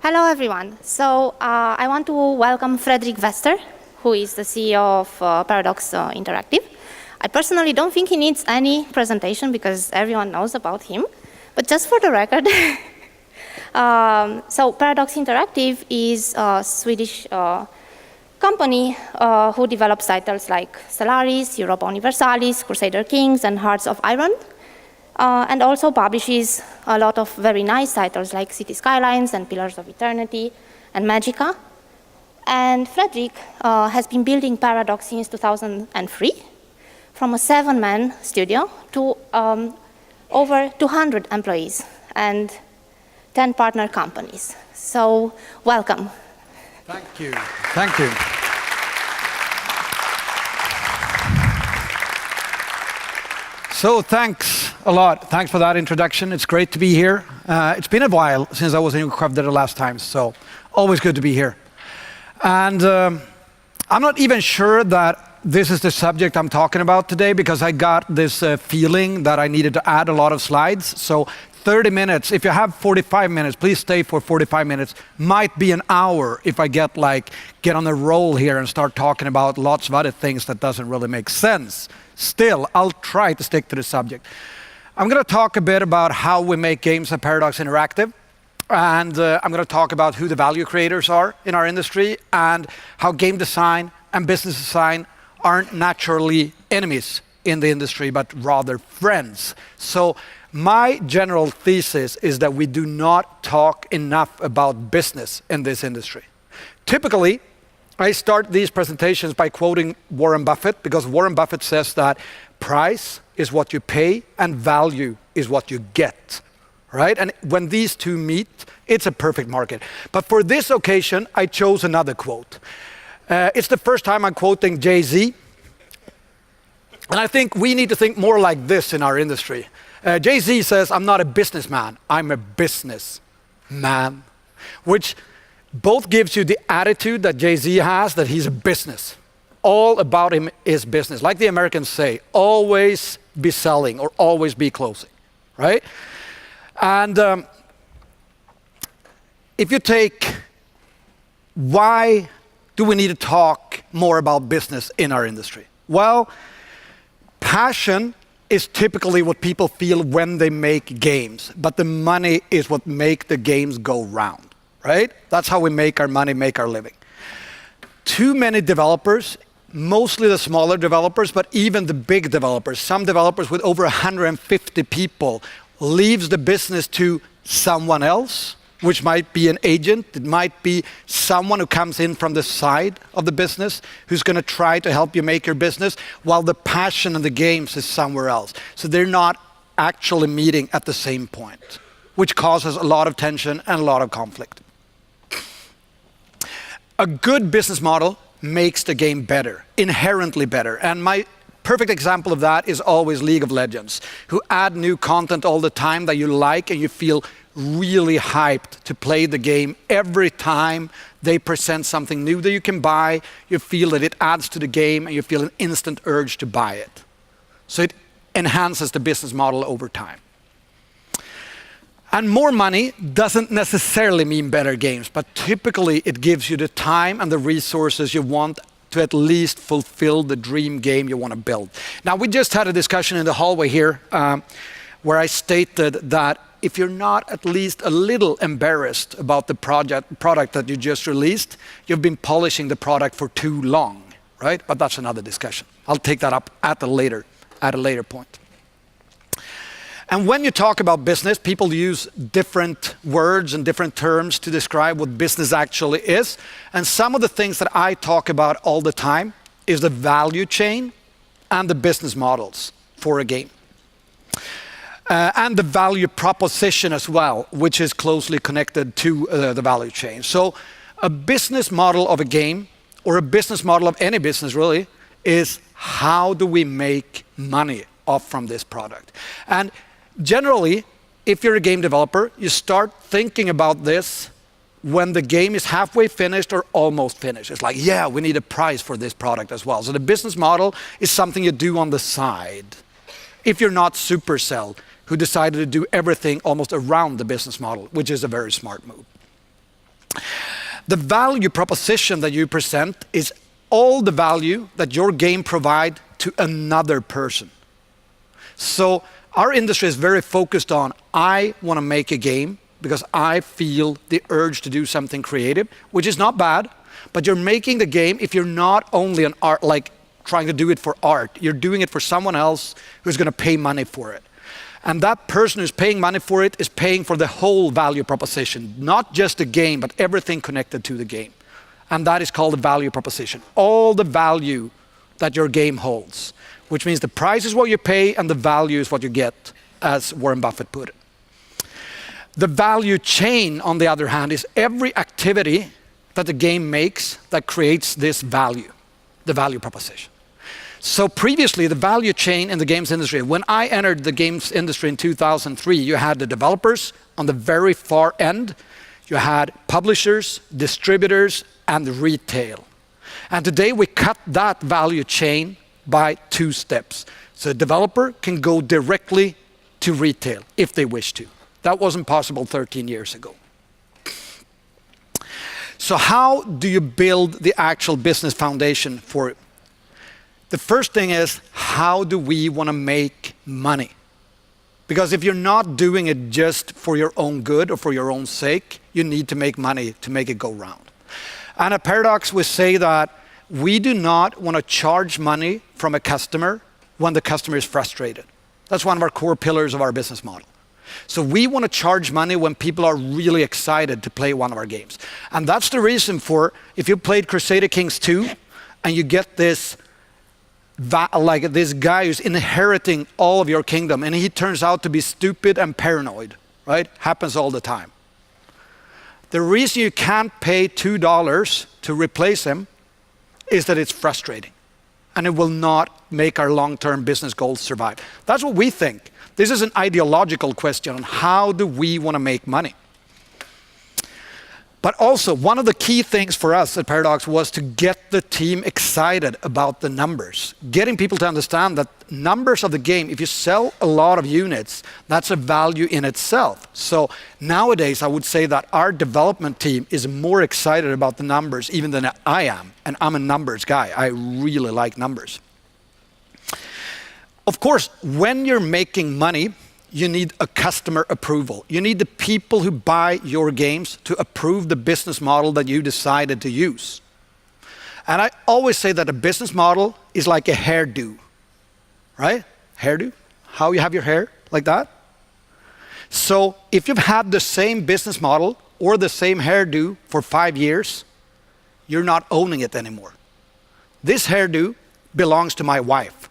Hello, everyone. So I want to welcome Fredrik Wester, who is the CEO of Paradox Interactive. I personally don't think he needs any presentation because everyone knows about him. But just for the record, so Paradox Interactive is a Swedish company who develops titles like Stellaris, Europa Universalis, Crusader Kings, and Hearts of Iron. And also publishes a lot of very nice titles like Cities Skylines and Pillars of Eternity and Magicka. And Fredrik has been building Paradox since 2003, from a 7-man studio to over 200 employees and 10 partner companies. So welcome. Thank you. Thank you. So thanks a lot. Thanks for that introduction. It's great to be here. It's been a while since I was in Skövde the last time, so always good to be here. And I'm not even sure that this is the subject I'm talking about today because I got this feeling that I needed to add a lot of slides. So 30 minutes, if you have 45 minutes, please stay for 45 minutes. Might be an hour if I get on a roll here and start talking about lots of other things that doesn't really make sense. Still, I'll try to stick to the subject. I'm going to talk a bit about how we make games at Paradox Interactive. And I'm going to talk about who the value creators are in our industry and how game design and business design aren't naturally enemies in the industry, but rather friends. So my general thesis is that we do not talk enough about business in this industry. Typically, I start these presentations by quoting Warren Buffett because Warren Buffett says that price is what you pay and value is what you get, right? And when these two meet, it's a perfect market. But for this occasion, I chose another quote. It's the first time I'm quoting Jay-Z. And I think we need to think more like this in our industry. Jay-Z says, I'm not a businessman, I'm a businessman, which both gives you the attitude that Jay-Z has, that he's a business. All about him is business. Like the Americans say, always be selling or always be closing, right? And if you take, why do we need to talk more about business in our industry? Well, passion is typically what people feel when they make games, but the money is what makes the games go round. Right? That's how we make our money, make our living. Too many developers, mostly the smaller developers, but even the big developers, some developers with over 150 people, leaves the business to someone else, which might be an agent, it might be someone who comes in from the side of the business, who's going to try to help you make your business, while the passion of the games is somewhere else. So they're not actually meeting at the same point, which causes a lot of tension and a lot of conflict. A good business model makes the game better, inherently better. And my perfect example of that is always League of Legends, who add new content all the time that you like and you feel really hyped to play the game. Every time they present something new that you can buy, you feel that it adds to the game and you feel an instant urge to buy it. So it enhances the business model over time. And more money doesn't necessarily mean better games, but typically it gives you the time and the resources you want to at least fulfill the dream game you want to build. Now, we just had a discussion in the hallway here where I stated that if you're not at least a little embarrassed about the product that you just released, you've been polishing the product for too long, right? But that's another discussion. I'll take that up at a later point. And when you talk about business, people use different words and different terms to describe what business actually is. And some of the things that I talk about all the time is the value chain and the business models for a game. And the value proposition as well, which is closely connected to the value chain. So a business model of a game, or a business model of any business really, is how do we make money off from this product? And generally, if you're a game developer, you start thinking about this when the game is halfway finished or almost finished. It's like, yeah, we need a price for this product as well. So the business model is something you do on the side. If you're not Supercell, who decided to do everything almost around the business model, which is a very smart move. The value proposition that you present is all the value that your game provides to another person. So our industry is very focused on, I want to make a game because I feel the urge to do something creative, which is not bad, but you're making the game if you're not only an art, like trying to do it for art, you're doing it for someone else who's going to pay money for it. And that person who's paying money for it is paying for the whole value proposition, not just the game, but everything connected to the game. And that is called the value proposition. All the value that your game holds, which means the price is what you pay and the value is what you get, as Warren Buffett put it. The value chain, on the other hand, is every activity that the game makes that creates this value, the value proposition. So previously, the value chain in the games industry, when I entered the games industry in 2003, you had the developers on the very far end, you had publishers, distributors, and retail. And today we cut that value chain by 2 steps. So a developer can go directly to retail if they wish to. That wasn't possible 13 years ago. So how do you build the actual business foundation for it? The first thing is, how do we want to make money? Because if you're not doing it just for your own good or for your own sake, you need to make money to make it go round. And at Paradox, we say that we do not want to charge money from a customer when the customer is frustrated. That's one of our core pillars of our business model. So we want to charge money when people are really excited to play one of our games. And that's the reason for, if you played Crusader Kings 2 and you get this like this guy who's inheriting all of your kingdom and he turns out to be stupid and paranoid, right? Happens all the time. The reason you can't pay $2 to replace him is that it's frustrating and it will not make our long-term business goals survive. That's what we think. This is an ideological question on how do we want to make money. But also, one of the key things for us at Paradox was to get the team excited about the numbers. Getting people to understand that numbers of the game, if you sell a lot of units, that's a value in itself. So nowadays, I would say that our development team is more excited about the numbers even than I am. And I'm a numbers guy. I really like numbers. Of course, when you're making money, you need a customer approval. You need the people who buy your games to approve the business model that you decided to use. And I always say that a business model is like a hairdo, right? Hairdo, how you have your hair, like that. So if you've had the same business model or the same hairdo for 5 years, you're not owning it anymore. This hairdo belongs to my wife.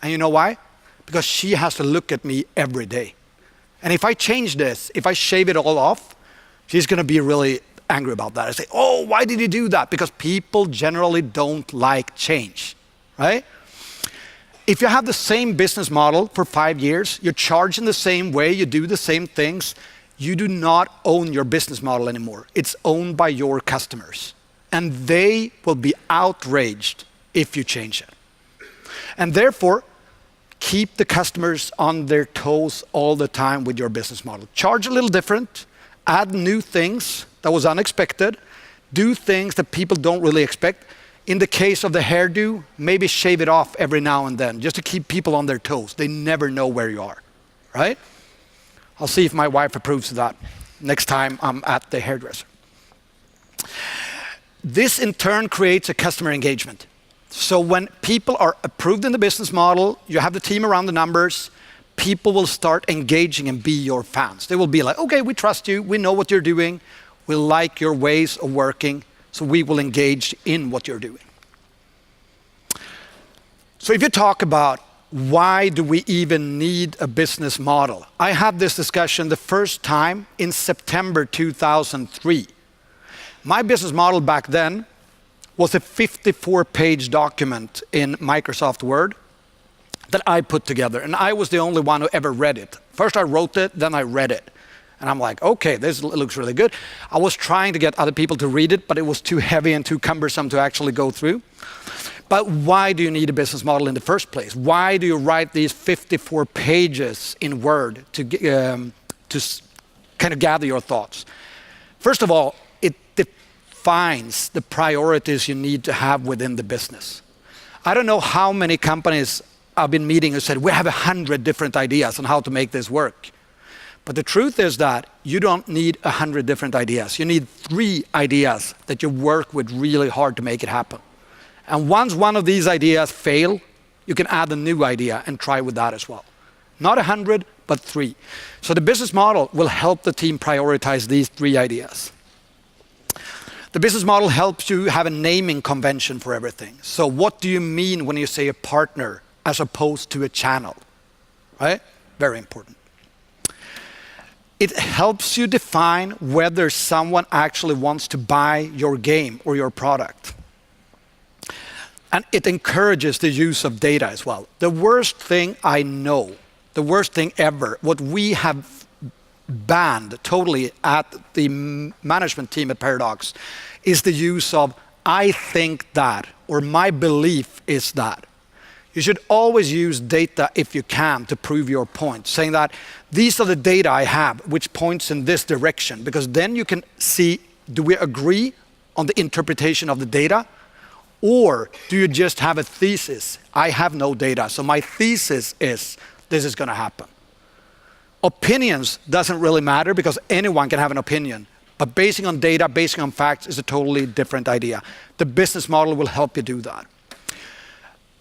And you know why? Because she has to look at me every day. And if I change this, if I shave it all off, she's going to be really angry about that. I say, oh, why did you do that? Because people generally don't like change, right? If you have the same business model for 5 years, you're charging the same way, you do the same things, you do not own your business model anymore. It's owned by your customers. And they will be outraged if you change it. And therefore, keep the customers on their toes all the time with your business model. Charge a little different, add new things that was unexpected, do things that people don't really expect. In the case of the hairdo, maybe shave it off every now and then, just to keep people on their toes. They never know where you are, right? I'll see if my wife approves of that next time I'm at the hairdresser. This in turn creates a customer engagement. So when people are approved in the business model, you have the team around the numbers, people will start engaging and be your fans. They will be like, okay, we trust you, we know what you're doing, we like your ways of working, so we will engage in what you're doing. So if you talk about why do we even need a business model? I had this discussion the first time in September 2003. My business model back then was a 54-page document in Microsoft Word that I put together. And I was the only one who ever read it. First I wrote it, then I read it. And I'm like, okay, this looks really good. I was trying to get other people to read it, but it was too heavy and too cumbersome to actually go through. But why do you need a business model in the first place? Why do you write these 54 pages in Word to kind of gather your thoughts? First of all, the defines the priorities you need to have within the business. I don't know how many companies I've been meeting who said, we have 100 different ideas on how to make this work. But the truth is that you don't need 100 different ideas. You need 3 ideas that you work with really hard to make it happen. And once one of these ideas fail, you can add a new idea and try with that as well. Not 100, but 3. So the business model will help the team prioritize these 3 ideas. The business model helps you have a naming convention for everything. So what do you mean when you say a partner as opposed to a channel? Right? Very important. It helps you define whether someone actually wants to buy your game or your product. And it encourages the use of data as well. The worst thing I know, the worst thing ever, what we have banned totally at the management team at Paradox is the use of I think that, or my belief is that. You should always use data if you can to prove your point, saying that these are the data I have, which points in this direction, because then you can see, do we agree on the interpretation of the data? Or do you just have a thesis? I have no data, so my thesis is this is going to happen. Opinions doesn't really matter because anyone can have an opinion. But basing on data, basing on facts is a totally different idea. The business model will help you do that.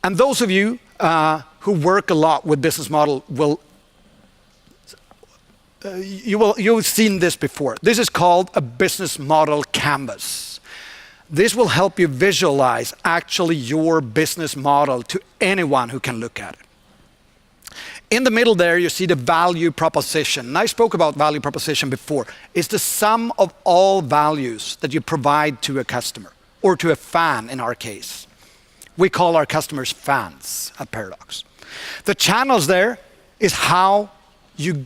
And those of you who work a lot with business model you've seen this before. This is called a business model canvas. This will help you visualize actually your business model to anyone who can look at it. In the middle there, you see the value proposition. And I spoke about value proposition before. It's the sum of all values that you provide to a customer, or to a fan in our case. We call our customers fans at Paradox. The channels there is how you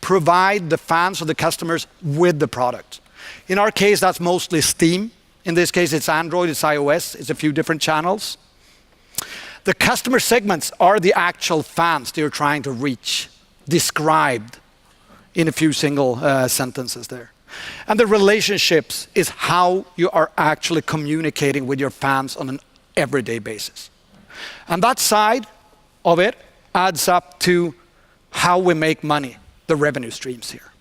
provide the fans or the customers with the product. In our case, that's mostly Steam. In this case, it's Android, it's iOS, it's a few different channels. The customer segments are the actual fans that you're trying to reach, described in a few single sentences there. And the relationships is how you are actually communicating with your fans on an everyday basis. And that side of it adds up to how we make money, the revenue streams here.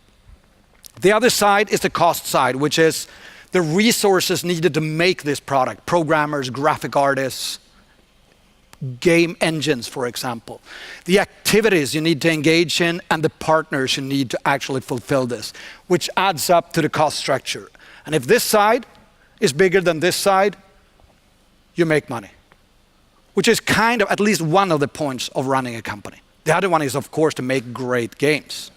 The other side is the cost side, which is the resources needed to make this product. Programmers, graphic artists, game engines, for example. The activities you need to engage in and the partners you need to actually fulfill this, which adds up to the cost structure. And if this side is bigger than this side, you make money, which is kind of at least one of the points of running a company. The other one is, of course, to make great games.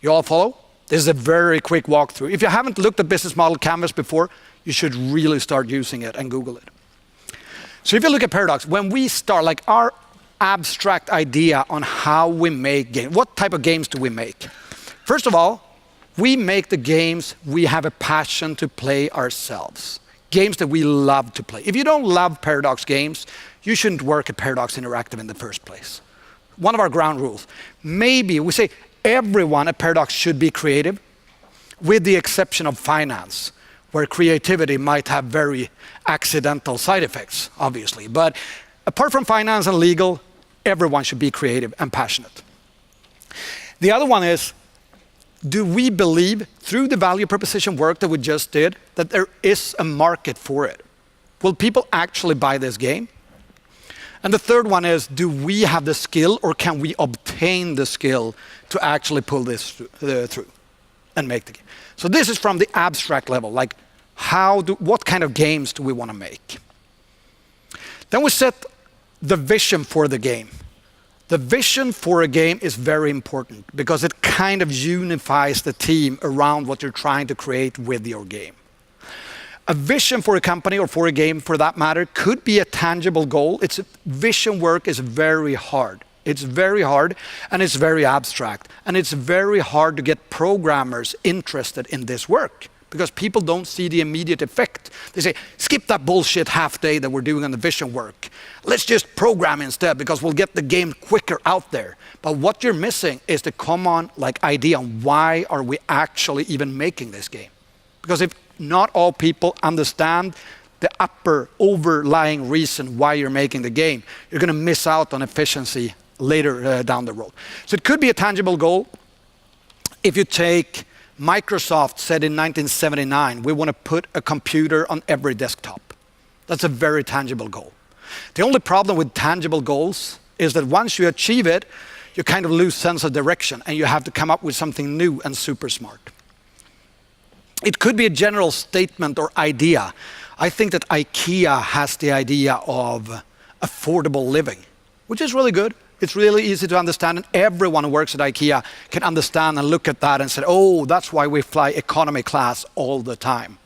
You all follow? This is a very quick walkthrough. If you haven't looked at Business Model Canvas before, you should really start using it and Google it. So if you look at Paradox, when we start, like our abstract idea on how we make games, what type of games do we make? First of all, we make the games we have a passion to play ourselves. Games that we love to play. If you don't love Paradox games, you shouldn't work at Paradox Interactive in the first place. One of our ground rules. Maybe we say everyone at Paradox should be creative, with the exception of finance, where creativity might have very accidental side effects, obviously. But apart from finance and legal, everyone should be creative and passionate. The other one is, do we believe, through the value proposition work that we just did, that there is a market for it? Will people actually buy this game? And the third one is, do we have the skill, or can we obtain the skill to actually pull this through and make the game? So this is from the abstract level, like what kind of games do we want to make? Then we set the vision for the game. The vision for a game is very important because it kind of unifies the team around what you're trying to create with your game. A vision for a company, or for a game for that matter, could be a tangible goal. Vision work is very hard. It's very hard, and it's very abstract. And it's very hard to get programmers interested in this work because people don't see the immediate effect. They say, skip that bullshit half day that we're doing on the vision work. Let's just program instead because we'll get the game quicker out there. But what you're missing is the common idea on why are we actually even making this game? Because if not all people understand the upper overlying reason why you're making the game, you're going to miss out on efficiency later down the road. So it could be a tangible goal. If you take Microsoft said in 1979, we want to put a computer on every desktop. That's a very tangible goal. The only problem with tangible goals is that once you achieve it, you kind of lose sense of direction and you have to come up with something new and super smart. It could be a general statement or idea. I think that IKEA has the idea of affordable living, which is really good. It's really easy to understand, and everyone who works at IKEA can understand and look at that and say, oh, that's why we fly economy class all the time,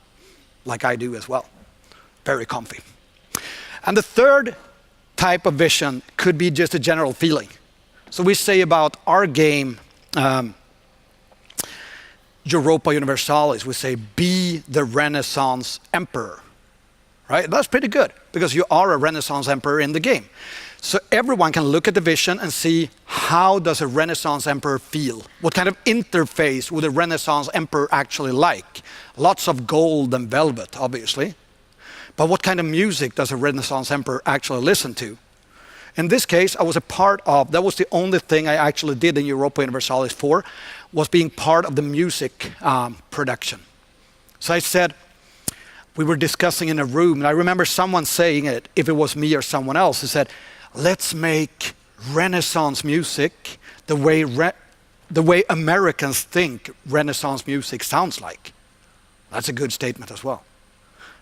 like I do as well. Very comfy. And the third type of vision could be just a general feeling. So we say about our game, Europa Universalis, we say, be the Renaissance Emperor. Right? That's pretty good, because you are a Renaissance Emperor in the game. So everyone can look at the vision and see, how does a Renaissance Emperor feel? What kind of interface would a Renaissance Emperor actually like? Lots of gold and velvet, obviously. But what kind of music does a Renaissance Emperor actually listen to? In this case, I was a part of, that was the only thing I actually did in Europa Universalis 4, was being part of the music production. So I said, we were discussing in a room, and I remember someone saying it, if it was me or someone else, who said, let's make Renaissance music the way Americans think Renaissance music sounds like. That's a good statement as well.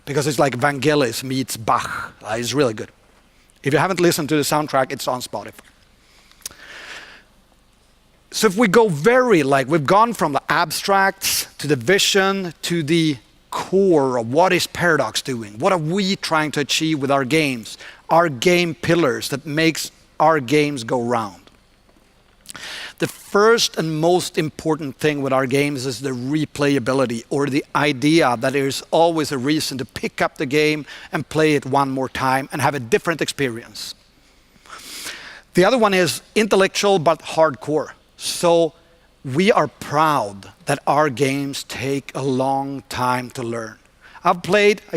Because it's like Vangelis meets Bach. It's really good. If you haven't listened to the soundtrack, it's on Spotify. So if we go we've gone from the abstracts to the vision to the core of what is Paradox doing? What are we trying to achieve with our games? Our game pillars that makes our games go round. The first and most important thing with our games is the replayability, or the idea that there's always a reason to pick up the game and play it one more time and have a different experience. The other one is intellectual but hardcore. So we are proud that our games take a long time to learn. I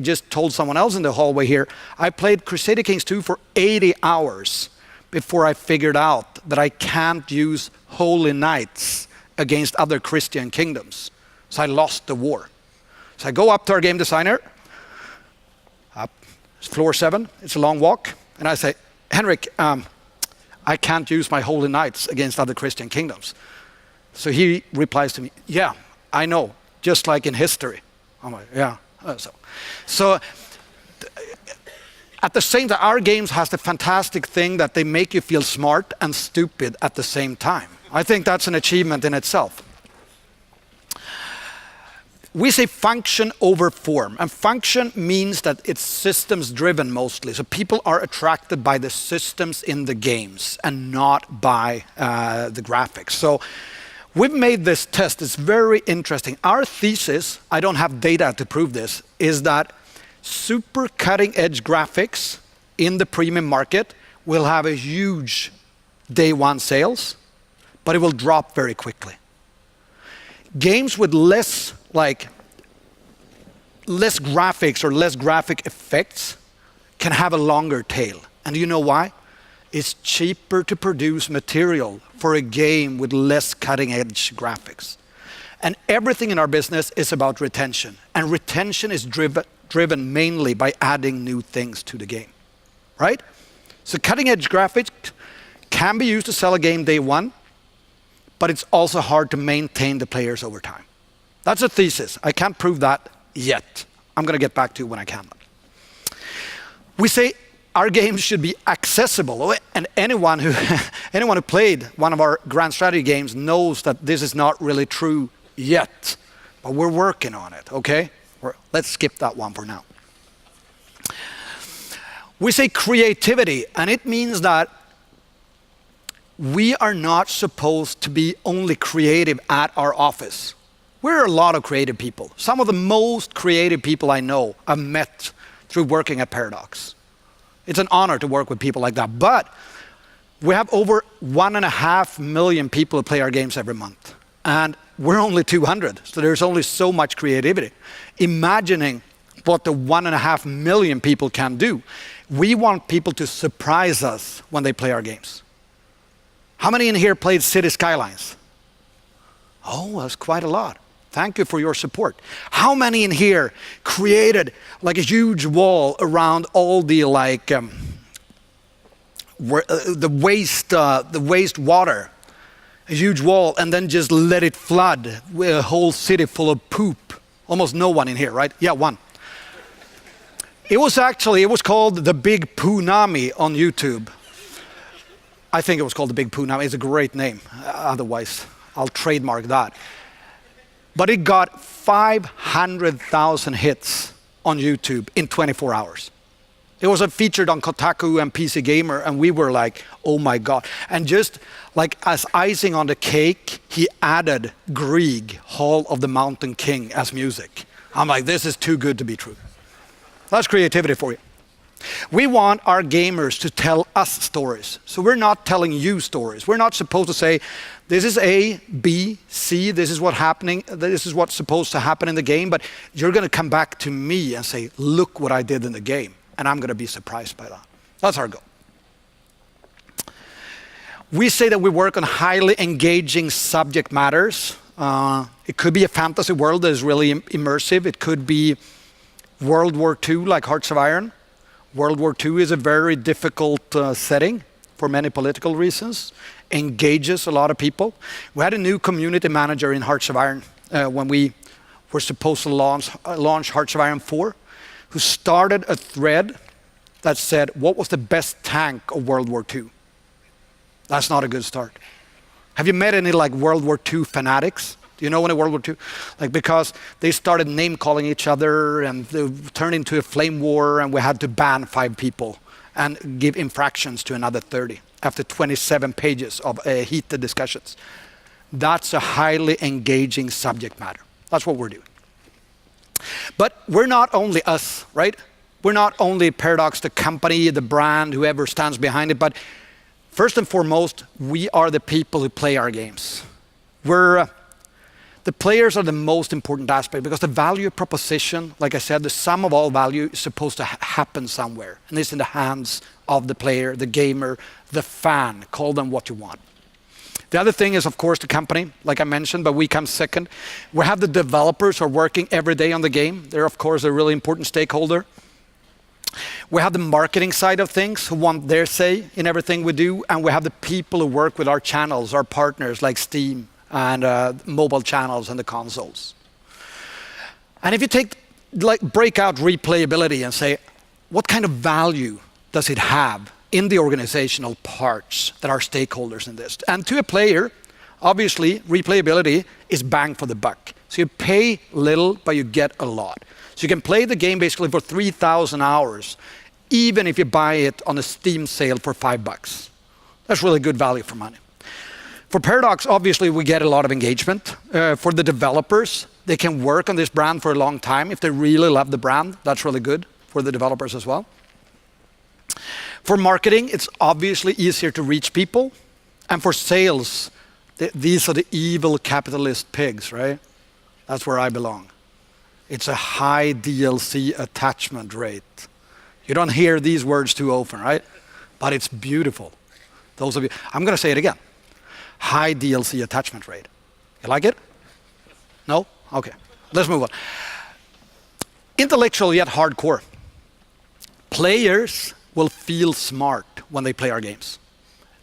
just told someone else in the hallway here, I played Crusader Kings 2 for 80 hours before I figured out that I can't use holy knights against other Christian kingdoms. So I lost the war. So I go up to our game designer, up floor 7, it's a long walk, and I say, Henrik, I can't use my holy knights against other Christian kingdoms. So he replies to me, yeah, I know, just like in history. I'm like, yeah. So at the same time, our games has the fantastic thing that they make you feel smart and stupid at the same time. I think that's an achievement in itself. We say function over form, and function means that it's systems driven mostly. So people are attracted by the systems in the games and not by the graphics. So we've made this test. It's very interesting. Our thesis, I don't have data to prove this, is that super cutting edge graphics in the premium market will have a huge day one sales, but it will drop very quickly. Games with less graphics or less graphic effects can have a longer tail. And you know why? It's cheaper to produce material for a game with less cutting edge graphics. And everything in our business is about retention. And retention is driven mainly by adding new things to the game, right? So cutting edge graphics can be used to sell a game day one, but it's also hard to maintain the players over time. That's a thesis. I can't prove that yet. I'm going to get back to it when I can. We say our games should be accessible, and anyone who played one of our grand strategy games knows that this is not really true yet, but we're working on it, okay? Let's skip that one for now. We say creativity, and it means that we are not supposed to be only creative at our office. We're a lot of creative people. Some of the most creative people I know I've met through working at Paradox. It's an honor to work with people like that. But we have over 1.5 million people who play our games every month. And we're only 200, so there's only so much creativity. Imagining what the 1.5 million people can do. We want people to surprise us when they play our games. How many in here played Cities Skylines? Oh, that's quite a lot. Thank you for your support. How many in here created like a huge wall around all the the waste water, a huge wall, and then just let it flood with a whole city full of poop? Almost no one in here, right? Yeah, one. It was called the Big Poonami on YouTube. I think it was called the Big Poonami. It's a great name. Otherwise, I'll trademark that. But it got 500,000 hits on YouTube in 24 hours. It was featured on Kotaku and PC Gamer, and we were like, oh my God. And just like as icing on the cake, he added Grieg, Hall of the Mountain King, as music. I'm like, this is too good to be true. That's creativity for you. We want our gamers to tell us stories. So we're not telling you stories. We're not supposed to say, this is A, B, C, this is what's supposed to happen in the game, but you're going to come back to me and say, look what I did in the game. And I'm going to be surprised by that. That's our goal. We say that we work on highly engaging subject matters. It could be a fantasy world that is really immersive. It could be World War II, like Hearts of Iron. World War II is a very difficult setting for many political reasons, engages a lot of people. We had a new community manager in Hearts of Iron when we were supposed to launch Hearts of Iron 4, who started a thread that said, what was the best tank of World War II? That's not a good start. Have you met any like World War II fanatics? Do you know any World War II? Like, because they started name calling each other and they turned into a flame war, and we had to ban 5 people and give infractions to another 30 after 27 pages of heated discussions. That's a highly engaging subject matter. That's what we're doing. But we're not only us, right? We're not only Paradox, the company, the brand, whoever stands behind it, but first and foremost, we are the people who play our games. The players are the most important aspect, because the value proposition, like I said, the sum of all value is supposed to happen somewhere. And it's in the hands of the player, the gamer, the fan. Call them what you want. The other thing is, of course, the company, like I mentioned, but we come second. We have the developers who are working every day on the game. They're, of course, a really important stakeholder. We have the marketing side of things, who want their say in everything we do. And we have the people who work with our channels, our partners like Steam, and mobile channels and the consoles. And if you break out replayability and say, what kind of value does it have in the organizational parts that are stakeholders in this? And to a player, obviously, replayability is bang for the buck. So you pay little, but you get a lot. So you can play the game basically for 3,000 hours, even if you buy it on a Steam sale for $5. That's really good value for money. For Paradox, obviously, we get a lot of engagement. For the developers, they can work on this brand for a long time. If they really love the brand, that's really good for the developers as well. For marketing, it's obviously easier to reach people. And for sales, these are the evil capitalist pigs, right? That's where I belong. It's a high DLC attachment rate. You don't hear these words too often, right? But it's beautiful. Those of you, I'm going to say it again. High DLC attachment rate. You like it? No? Okay. Let's move on. Intellectual yet hardcore. Players will feel smart when they play our games.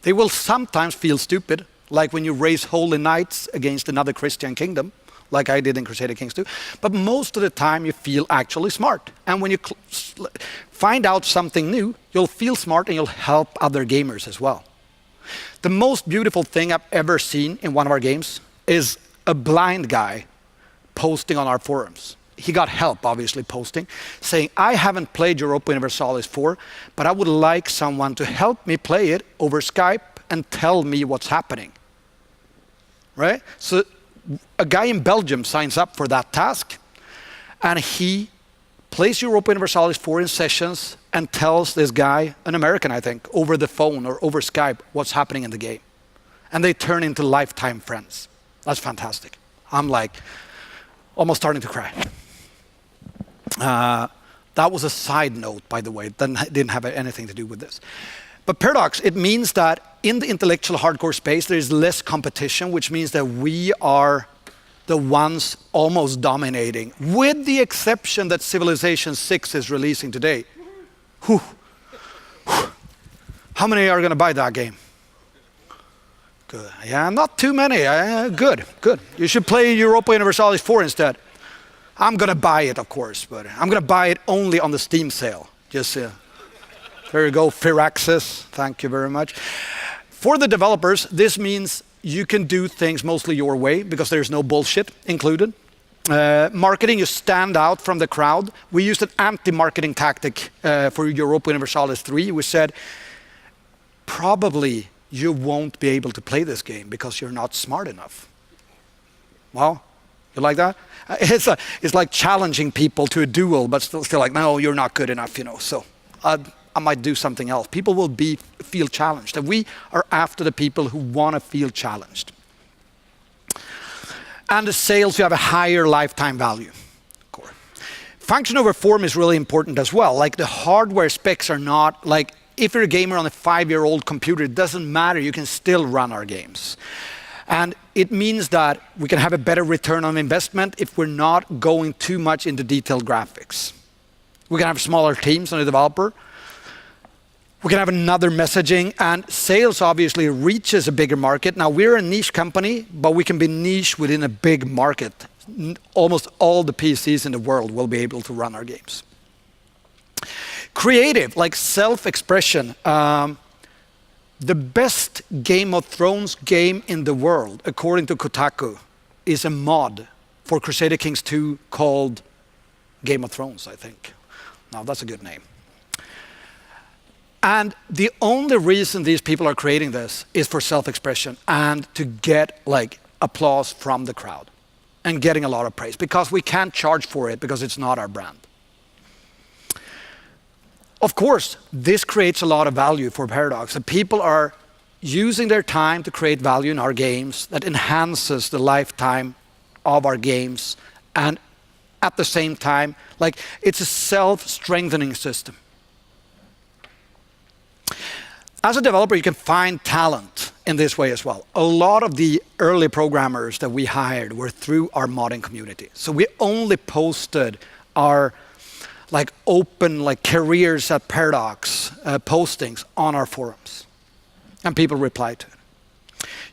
They will sometimes feel stupid, like when you raise holy knights against another Christian kingdom, like I did in Crusader Kings 2. But most of the time you feel actually smart. And when you find out something new, you'll feel smart and you'll help other gamers as well. The most beautiful thing I've ever seen in one of our games is a blind guy posting on our forums. He got help, obviously, posting, saying, I haven't played Europa Universalis 4, but I would like someone to help me play it over Skype and tell me what's happening. Right? So a guy in Belgium signs up for that task, and he plays Europa Universalis 4 in sessions and tells this guy, an American, I think, over the phone or over Skype, what's happening in the game. And they turn into lifetime friends. That's fantastic. I'm like almost starting to cry. That was a side note, by the way. It didn't have anything to do with this. But paradox, it means that in the intellectual hardcore space, there is less competition, which means that we are the ones almost dominating, with the exception that Civilization 6 is releasing today. Whew. How many are going to buy that game? Good. Yeah, not too many. Good. You should play Europa Universalis 4 instead. I'm going to buy it, of course, but I'm going to buy it only on the Steam sale. Just there you go, Firaxis. Thank you very much. For the developers, this means you can do things mostly your way because there's no bullshit included. Marketing, you stand out from the crowd. We used an anti-marketing tactic for Europa Universalis 3. We said, probably you won't be able to play this game because you're not smart enough. Well, you like that? It's like challenging people to a duel, but still like, no, you're not good enough, So I might do something else. People will feel challenged, and we are after the people who want to feel challenged. And the sales, you have a higher lifetime value. Function over form is really important as well. Like the hardware specs are not like, if you're a gamer on a 5-year-old computer, it doesn't matter, you can still run our games. And it means that we can have a better return on investment if we're not going too much into detailed graphics. We can have smaller teams on the developer. We can have another messaging, and sales obviously reaches a bigger market. Now we're a niche company, but we can be niche within a big market. Almost all the PCs in the world will be able to run our games. Creative, like self-expression. The best Game of Thrones game in the world, according to Kotaku, is a mod for Crusader Kings 2 called Game of Thrones, I think. Now, that's a good name. And the only reason these people are creating this is for self-expression and to get like applause from the crowd and getting a lot of praise, because we can't charge for it because it's not our brand. Of course, this creates a lot of value for Paradox. And people are using their time to create value in our games that enhances the lifetime of our games. And at the same time, like it's a self-strengthening system. As a developer, you can find talent in this way as well. A lot of the early programmers that we hired were through our modding community. So we only posted our like open like careers at Paradox postings on our forums, and people reply to it.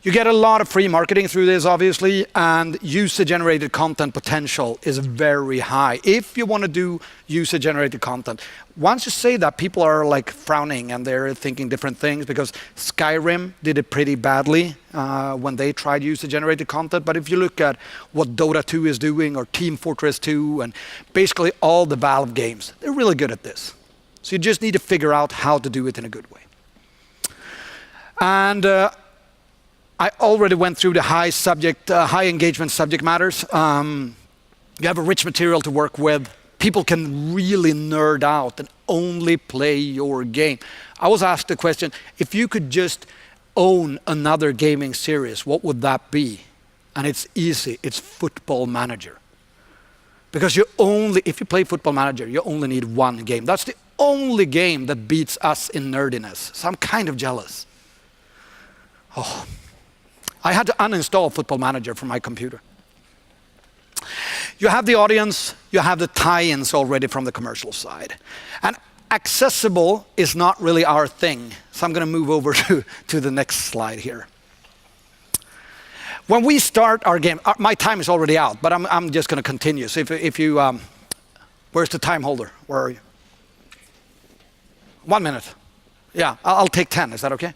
You get a lot of free marketing through this, obviously, and user-generated content potential is very high. If you want to do user-generated content, once you say that, people are like frowning and they're thinking different things, because Skyrim did it pretty badly when they tried user-generated content. But if you look at what Dota 2 is doing, or Team Fortress 2, and basically all the Valve games, they're really good at this. So you just need to figure out how to do it in a good way. And I already went through the high engagement subject matters. You have a rich material to work with. People can really nerd out and only play your game. I was asked the question, if you could just own another gaming series, what would that be? And it's easy, it's Football Manager. Because if you play Football Manager, you only need one game. That's the only game that beats us in nerdiness. So I'm kind of jealous. Oh. I had to uninstall Football Manager from my computer. You have the audience, you have the tie-ins already from the commercial side. And accessible is not really our thing. So I'm going to move over to the next slide here. When we start our game, my time is already out, but I'm just going to continue. So if you, where's the time holder? Where are you? 1 minute. Yeah, I'll take 10. Is that okay?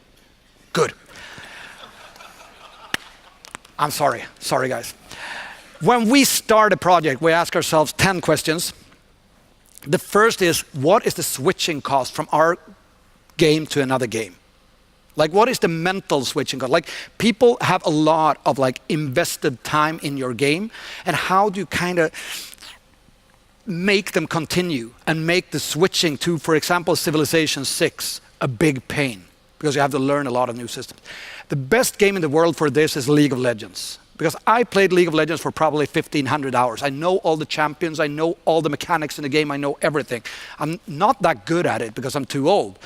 Good. I'm sorry guys. When we start a project, we ask ourselves 10 questions. The first is, what is the switching cost from our game to another game? Like, what is the mental switching cost? Like, people have a lot of like invested time in your game, and how do you kind of make them continue and make the switching to, for example, Civilization 6 a big pain, because you have to learn a lot of new systems. The best game in the world for this is League of Legends, because I played League of Legends for probably 1,500 hours. I know all the champions, I know all the mechanics in the game, I know everything. I'm not that good at it because I'm too old,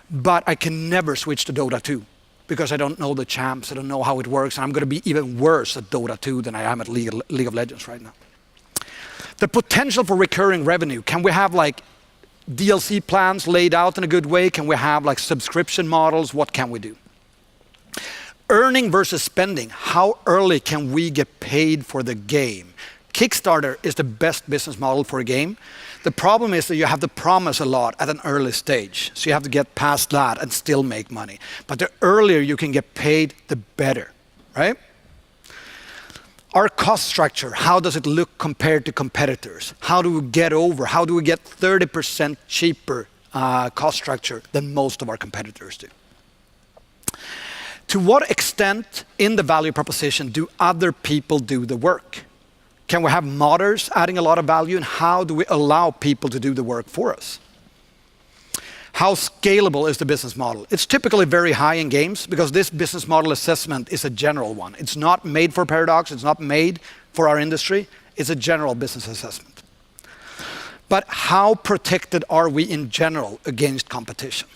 but I can never switch to Dota 2 because I don't know the champs, I don't know how it works, and I'm going to be even worse at Dota 2 than I am at League of Legends right now. The potential for recurring revenue. Can we have like DLC plans laid out in a good way? Can we have like subscription models? What can we do? Earning versus spending. How early can we get paid for the game? Kickstarter is the best business model for a game. The problem is that you have to promise a lot at an early stage. So you have to get past that and still make money. But the earlier you can get paid, the better, right? Our cost structure, how does it look compared to competitors? How do we get over? How do we get 30% cheaper cost structure than most of our competitors do? To what extent in the value proposition do other people do the work? Can we have modders adding a lot of value, and how do we allow people to do the work for us? How scalable is the business model? It's typically very high in games because this business model assessment is a general one. It's not made for Paradox, it's not made for our industry, it's a general business assessment. But how protected are we in general against competition?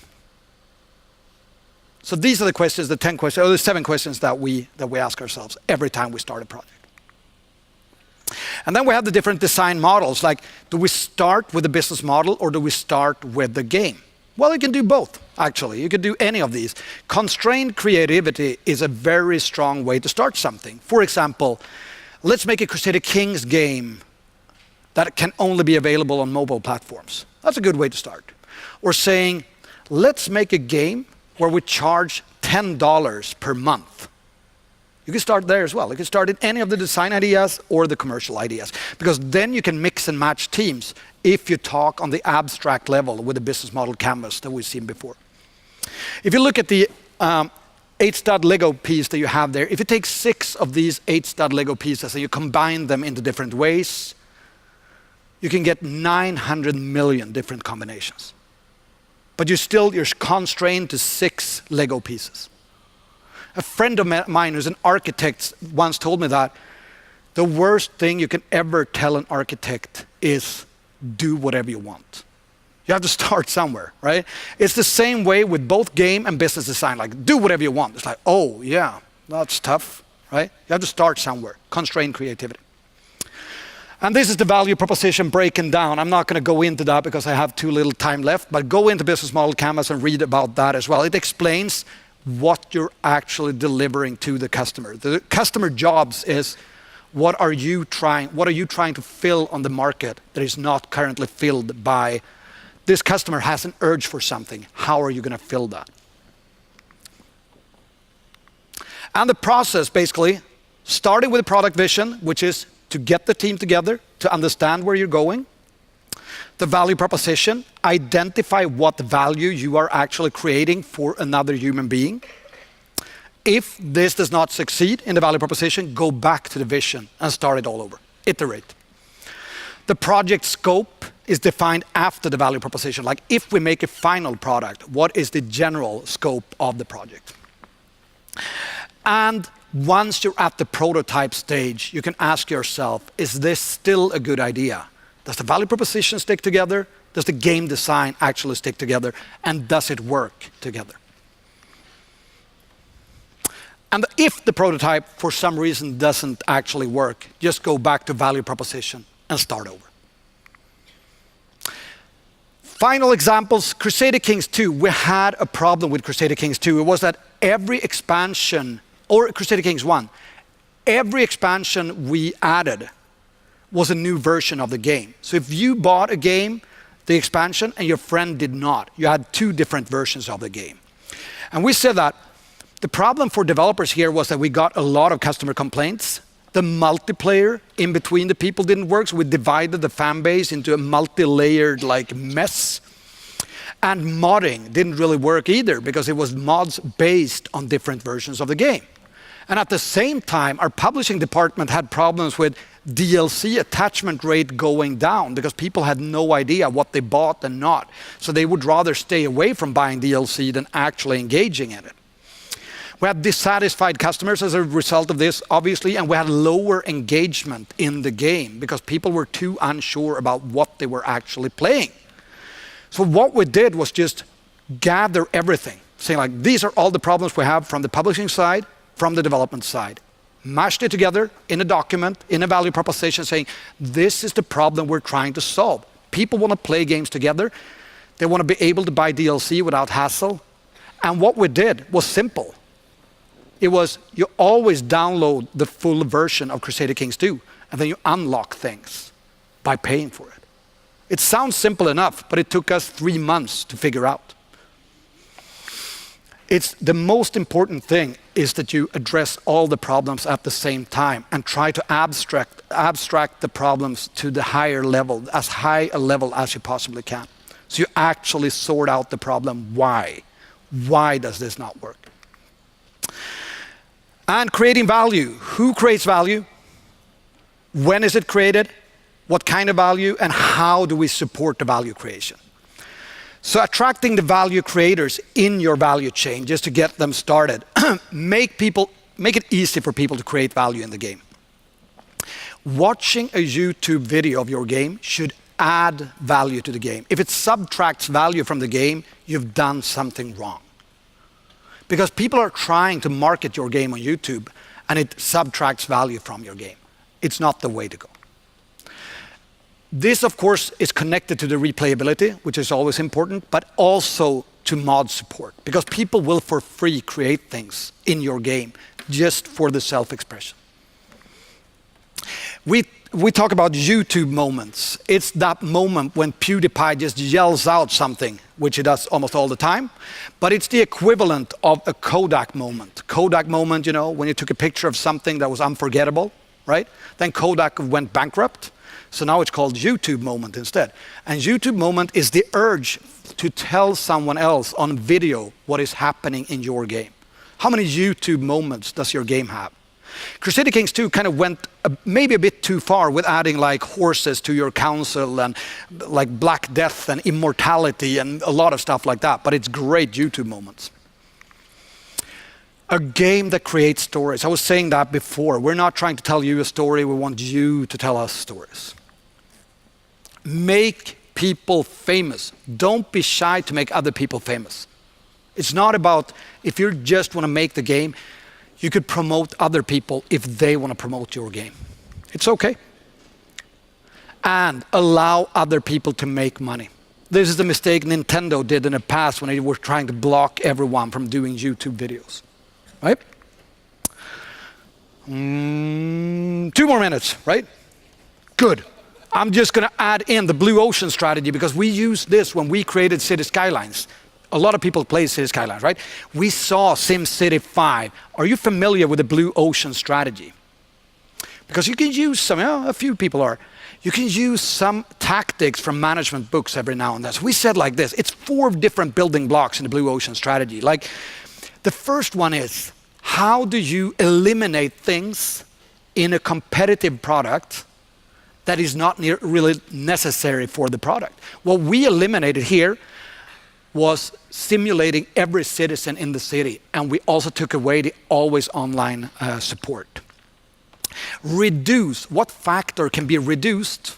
So these are the questions, the 10 questions, or the 7 questions that we ask ourselves every time we start a project. And then we have the different design models, like do we start with the business model or do we start with the game? Well, you can do both, actually. You can do any of these. Constrained creativity is a very strong way to start something. For example, let's make a Crusader Kings game that can only be available on mobile platforms. That's a good way to start. Or saying, let's make a game where we charge $10 per month. You can start there as well. You can start in any of the design ideas or the commercial ideas, because then you can mix and match teams if you talk on the abstract level with the business model canvas that we've seen before. If you look at the 8-stud Lego piece that you have there, if you take 6 of these 8-stud Lego pieces and you combine them into different ways, you can get 900 million different combinations. But you're constrained to 6 Lego pieces. A friend of mine who's an architect once told me that the worst thing you can ever tell an architect is do whatever you want. You have to start somewhere, right? It's the same way with both game and business design, like do whatever you want. It's like, oh yeah, that's tough, right? You have to start somewhere, constrained creativity. And this is the value proposition breaking down. I'm not going to go into that because I have too little time left, but go into Business Model Canvas and read about that as well. It explains what you're actually delivering to the customer. The customer jobs is what are you trying to fill on the market that is not currently filled by this customer has an urge for something. How are you going to fill that? And the process basically starting with a product vision, which is to get the team together, to understand where you're going. The value proposition, identify what value you are actually creating for another human being. If this does not succeed in the value proposition, go back to the vision and start it all over. Iterate. The project scope is defined after the value proposition. Like if we make a final product, what is the general scope of the project? And once you're at the prototype stage, you can ask yourself, is this still a good idea? Does the value proposition stick together? Does the game design actually stick together? And does it work together? And if the prototype for some reason doesn't actually work, just go back to value proposition and start over. Final examples, Crusader Kings 2. We had a problem with Crusader Kings 2. It was that every expansion, or Crusader Kings 1, every expansion we added was a new version of the game. So if you bought a game, the expansion, and your friend did not, you had 2 different versions of the game. And we said that the problem for developers here was that we got a lot of customer complaints. The multiplayer in between the people didn't work, so we divided the fan base into a multi-layered like mess. And modding didn't really work either because it was mods based on different versions of the game. And at the same time, our publishing department had problems with DLC attachment rate going down because people had no idea what they bought and not. So they would rather stay away from buying DLC than actually engaging in it. We had dissatisfied customers as a result of this, obviously, and we had lower engagement in the game because people were too unsure about what they were actually playing. So what we did was just gather everything, saying like, these are all the problems we have from the publishing side, from the development side. Mashed it together in a document, in a value proposition, saying, this is the problem we're trying to solve. People want to play games together. They want to be able to buy DLC without hassle. And what we did was simple. It was, you always download the full version of Crusader Kings 2, and then you unlock things by paying for it. It sounds simple enough, but it took us 3 months to figure out. It's the most important thing is that you address all the problems at the same time and try to abstract the problems to the higher level, as high a level as you possibly can. So you actually sort out the problem. Why? Why does this not work? And creating value. Who creates value? When is it created? What kind of value? And how do we support the value creation? So attracting the value creators in your value chain, just to get them started, make it easy for people to create value in the game. Watching a YouTube video of your game should add value to the game. If it subtracts value from the game, you've done something wrong. Because people are trying to market your game on YouTube, and it subtracts value from your game. It's not the way to go. This, of course, is connected to the replayability, which is always important, but also to mod support, because people will for free create things in your game just for the self-expression. We talk about YouTube moments. It's that moment when PewDiePie just yells out something, which he does almost all the time, but it's the equivalent of a Kodak moment. Kodak moment, you know, when you took a picture of something that was unforgettable, right? Then Kodak went bankrupt. So now it's called YouTube moment instead. And YouTube moment is the urge to tell someone else on video what is happening in your game. How many YouTube moments does your game have? Crusader Kings 2 kind of went maybe a bit too far with adding like horses to your council and like Black Death and immortality and a lot of stuff like that. But it's great YouTube moments. A game that creates stories. I was saying that before. We're not trying to tell you a story. We want you to tell us stories. Make people famous. Don't be shy to make other people famous. It's not about, if you just want to make the game, you could promote other people if they want to promote your game. It's okay. And allow other people to make money. This is the mistake Nintendo did in the past when they were trying to block everyone from doing YouTube videos. Right? 2 more minutes, right? Good. I'm just going to add in the blue ocean strategy because we used this when we created Cities Skylines. A lot of people play Cities Skylines, right? We saw SimCity 5. Are you familiar with the blue ocean strategy? Because you can use some, a few people are. You can use some tactics from management books every now and then. So we said like this, it's 4 different building blocks in the blue ocean strategy. Like the first one is, how do you eliminate things in a competitive product that is not really necessary for the product? What we eliminated here was simulating every citizen in the city, and we also took away the always online support. Reduce, what factor can be reduced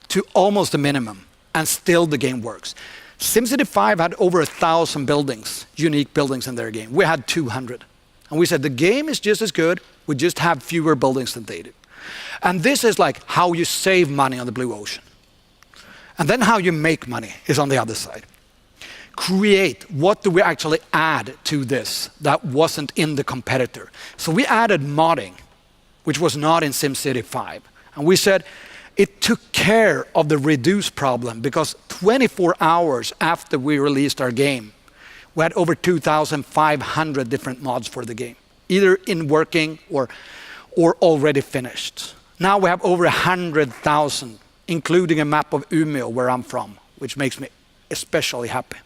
to almost a minimum and still the game works? SimCity 5 had over 1,000 buildings, unique buildings in their game. We had 200. And we said the game is just as good, we just have fewer buildings than they do. And this is like how you save money on the blue ocean. And then how you make money is on the other side. Create, what do we actually add to this that wasn't in the competitor? So we added modding, which was not in SimCity 5. And we said it took care of the reduce problem because 24 hours after we released our game, we had over 2,500 different mods for the game, either in working or already finished. Now we have over 100,000, including a map of Umeå, where I'm from, which makes me especially happy.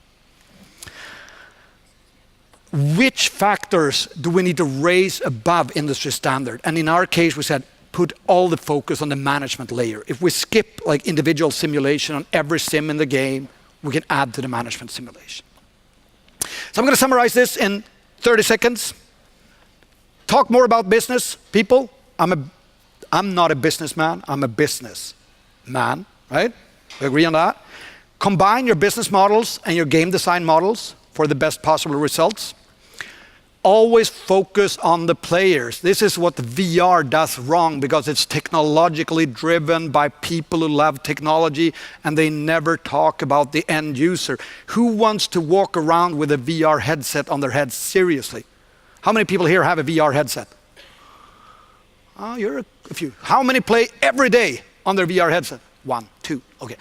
Which factors do we need to raise above industry standard? And in our case, we said, put all the focus on the management layer. If we skip like individual simulation on every sim in the game, we can add to the management simulation. So I'm going to summarize this in 30 seconds. Talk more about business, people. I'm not a businessman, I'm a businessman, right? We agree on that? Combine your business models and your game design models for the best possible results. Always focus on the players. This is what VR does wrong because it's technologically driven by people who love technology and they never talk about the end user. Who wants to walk around with a VR headset on their head seriously? How many people here have a VR headset? Oh, you're a few. How many play every day on their VR headset? 1, 2, okay.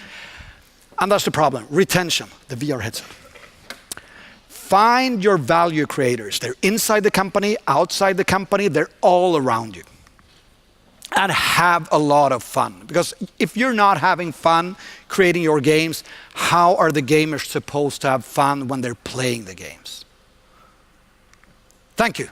And that's the problem, retention, the VR headset. Find your value creators. They're inside the company, outside the company, they're all around you. And have a lot of fun. Because if you're not having fun creating your games, how are the gamers supposed to have fun when they're playing the games? Thank you.